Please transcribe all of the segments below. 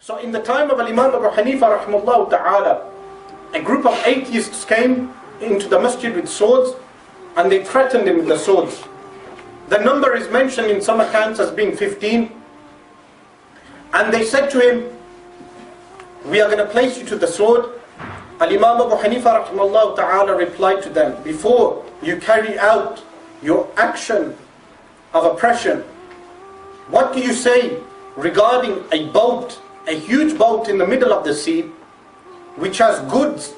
So in the time of Imam Abu Hanifa rahimahullah ta'ala, a group of atheists came into the masjid with swords and they threatened him with the swords. The number is mentioned in some accounts as being 15. And they said to him, we are going to place you to the sword. Al-Imam Abu Hanifa rahimahullah ta'ala replied to them, before you carry out your action of oppression, what do you say regarding a boat, a huge boat in the middle of the sea, which has goods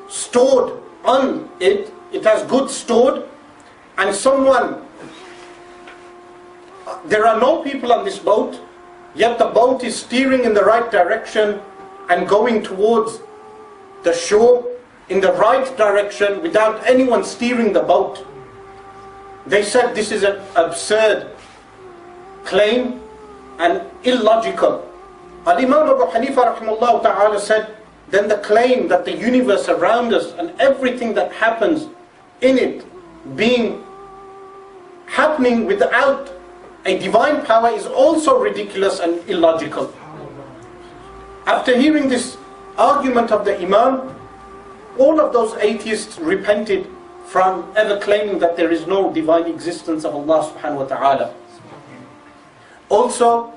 stored on it, it has goods stored, and there are no people on this boat, yet the boat is steering in the right direction and going towards the shore in the right direction without anyone steering the boat. They said this is an absurd claim and illogical. Al-Imam Abu Hanifa rahimahullah ta'ala said, then the claim that the universe around us and everything that happens in it happening without a divine power is also ridiculous and illogical. After hearing this argument of the Imam, all of those atheists repented from ever claiming that there is no divine existence of Allah subhanahu wa ta'ala. Also,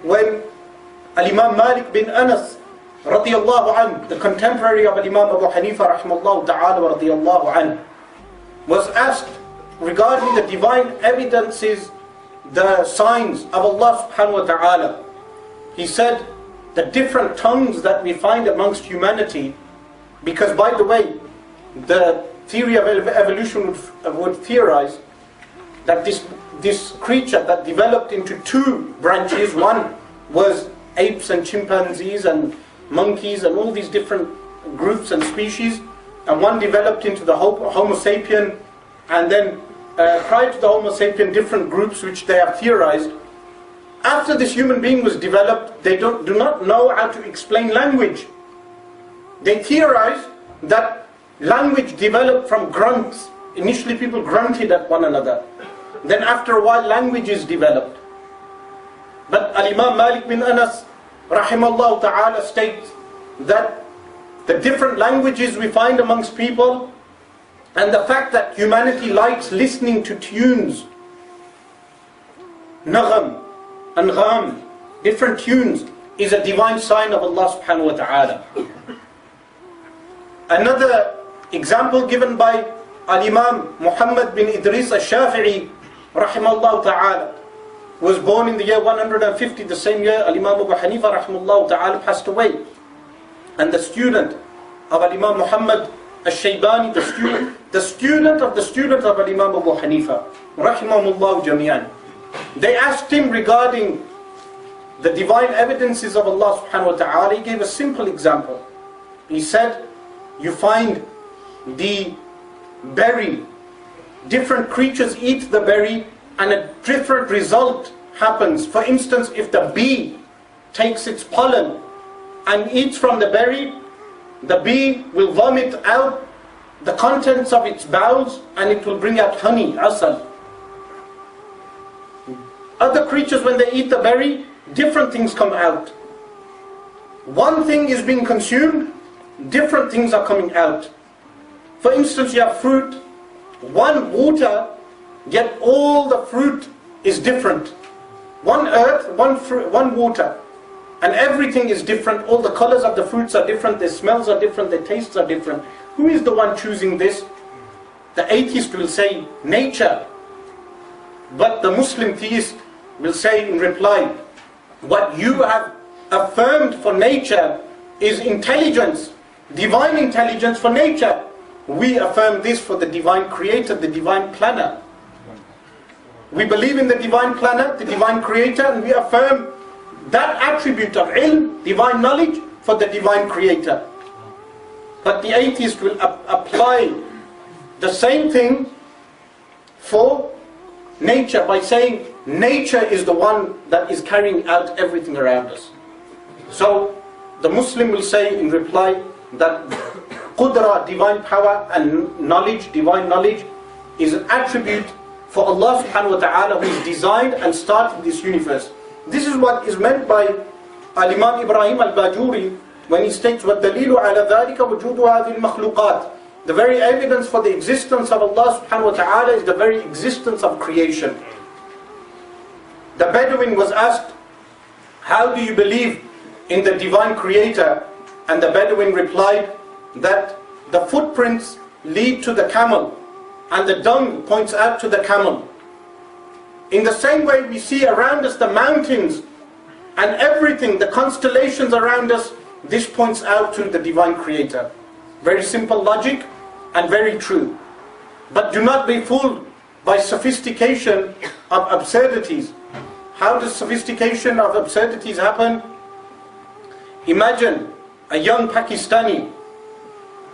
when Al-Imam Malik bin Anas radiyallahu anhu, the contemporary of Imam Abu Hanifa rahimahullah ta'ala radiyallahu anhu, was asked regarding the divine evidences, the signs of Allah subhanahu wa ta'ala, he said, the different tongues that we find amongst humanity, because by the way, the theory of evolution would theorize that this creature that developed into two branches, one was apes and chimpanzees and monkeys and all these different groups and species, and one developed into the Homo sapien, and then prior to the Homo sapien, different groups which they have theorized. After this human being was developed, they do not know how to explain language. They theorize that language developed from grunts. Initially people grunted at one another. Then after a while language is developed. But Al-Imam Malik bin Anas rahimahullah ta'ala states that the different languages we find amongst people and the fact that humanity likes listening to tunes, nagham, angham, different tunes, is a divine sign of Allah subhanahu wa ta'ala. Another example given by Al-Imam Muhammad bin Idris al-Shafi'i rahimahullah ta'ala, was born in the year 150, the same year Al-Imam Abu Hanifa rahimahullah ta'ala passed away. And the student of Al-Imam Muhammad al-Shaybani, the student of Al-Imam Abu Hanifa rahimahullah jami'an, they asked him regarding the divine evidences of Allah subhanahu wa ta'ala. He gave a simple example. He said, you find the berry, different creatures eat the berry and a different result happens. For instance, if the bee takes its pollen and eats from the berry, the bee will vomit out the contents of its bowels and it will bring out honey, asal. Other creatures, when they eat the berry, different things come out. One thing is being consumed, different things are coming out. For instance, you have fruit, one water, yet all the fruit is different. One earth, one fruit, one water, and everything is different. All the colors of the fruits are different, their smells are different, their tastes are different. Who is the one choosing this? The atheist will say nature, but the Muslim theist will say in reply, what you have affirmed for nature is intelligence, divine intelligence for nature. We affirm this for the divine creator, the divine planner. We believe in the divine planner, the divine creator, and we affirm that attribute of ilm, divine knowledge, for the divine creator. But the atheist will apply the same thing for nature by saying nature is the one that is carrying out everything around us. So the Muslim will say in reply that qudra, divine power, and knowledge, divine knowledge, is an attribute for Allah subhanahu wa ta'ala, who has designed and started this universe. This is what is meant by Al-Imam Ibrahim al-Bajuri, when he states, وَالدَّلِيلُ عَلَى ذَلِكَ وُجُودُ هَذِهِ الْمَخْلُوقَاتِ, the very evidence for the existence of Allah subhanahu wa ta'ala is the very existence of creation. The Bedouin was asked, how do you believe in the divine creator? And the Bedouin replied that the footprints lead to the camel and the dung points out to the camel. In the same way we see around us the mountains and everything, the constellations around us, this points out to the divine creator. Very simple logic and very true. But do not be fooled by sophistication of absurdities. How does sophistication of absurdities happen? Imagine a young Pakistani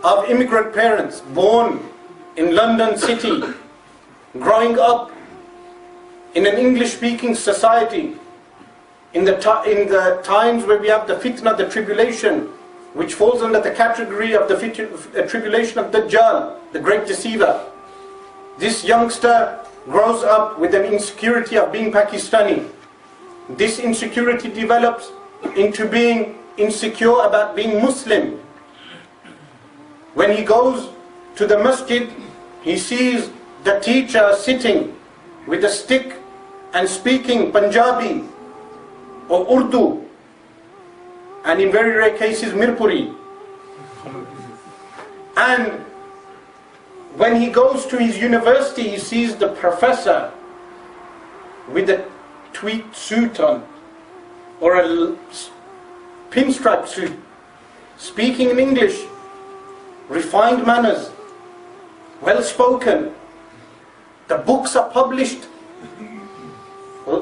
of immigrant parents, born in London city, growing up in an English-speaking society, in the times where we have the fitna, the tribulation, which falls under the category of the tribulation of Dajjal, the great deceiver. This youngster grows up with an insecurity of being Pakistani. This insecurity develops into being insecure about being Muslim. When he goes to the masjid, he sees the teacher sitting with a stick and speaking Punjabi or Urdu, and in very rare cases Mirpuri. And when he goes to his university, he sees the professor with a tweed suit on or a pinstripe suit, speaking in English, refined manners, well spoken. The books are published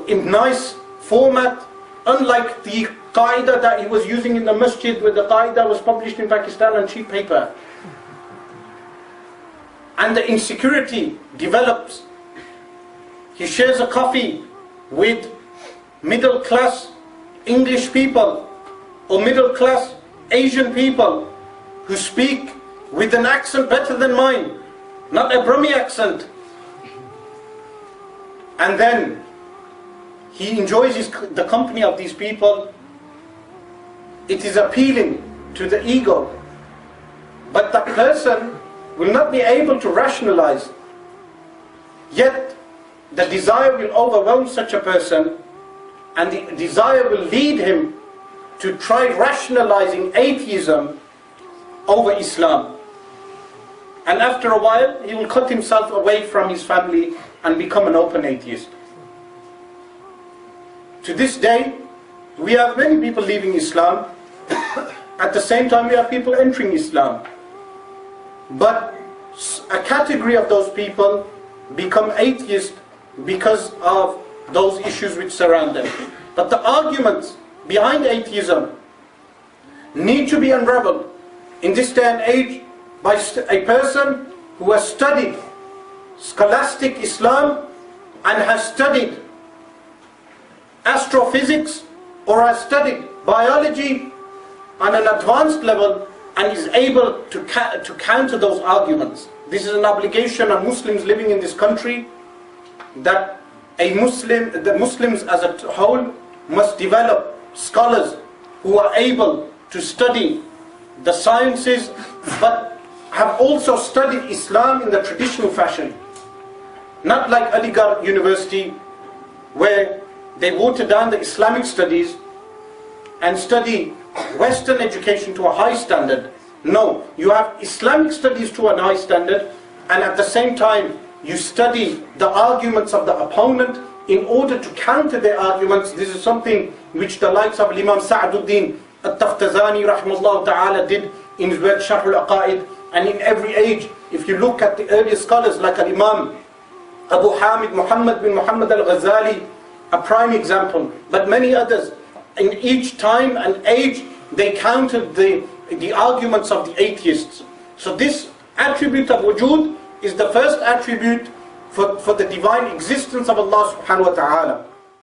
in nice format, unlike the qaida that he was using in the masjid, where the qaida was published in Pakistan on cheap paper. And the insecurity develops. He shares a coffee with middle class English people or middle class Asian people who speak with an accent better than mine, not a Brahmi accent. And then he enjoys the company of these people. It is appealing to the ego. But that person will not be able to rationalize. Yet the desire will overwhelm such a person, and the desire will lead him to try rationalizing atheism over Islam. And after a while, he will cut himself away from his family and become an open atheist. To this day, we have many people leaving Islam. At the same time, we have people entering Islam. But a category of those people become atheists because of those issues which surround them. But the arguments behind atheism need to be unraveled in this day and age by a person who has studied scholastic Islam and has studied astrophysics or has studied biology on an advanced level and is able to counter those arguments. This is an obligation on Muslims living in this country, that the Muslims as a whole must develop scholars who are able to study the sciences but have also studied Islam in the traditional fashion. Not like Aligarh University, where they water down the Islamic studies and study Western education to a high standard. No, you have Islamic studies to a high standard, and at the same time you study the arguments of the opponent in order to counter their arguments. This is something which the likes of Imam Sa'duddin al-Taftazani rahimahullah ta'ala did in his work Sharh al-Aqaid. And in every age, if you look at the earlier scholars like Imam Abu Hamid Muhammad bin Muhammad al-Ghazali, a prime example, but many others, in each time and age they countered the arguments of the atheists. So this attribute of wujud is the first attribute for the divine existence of Allah subhanahu wa ta'ala.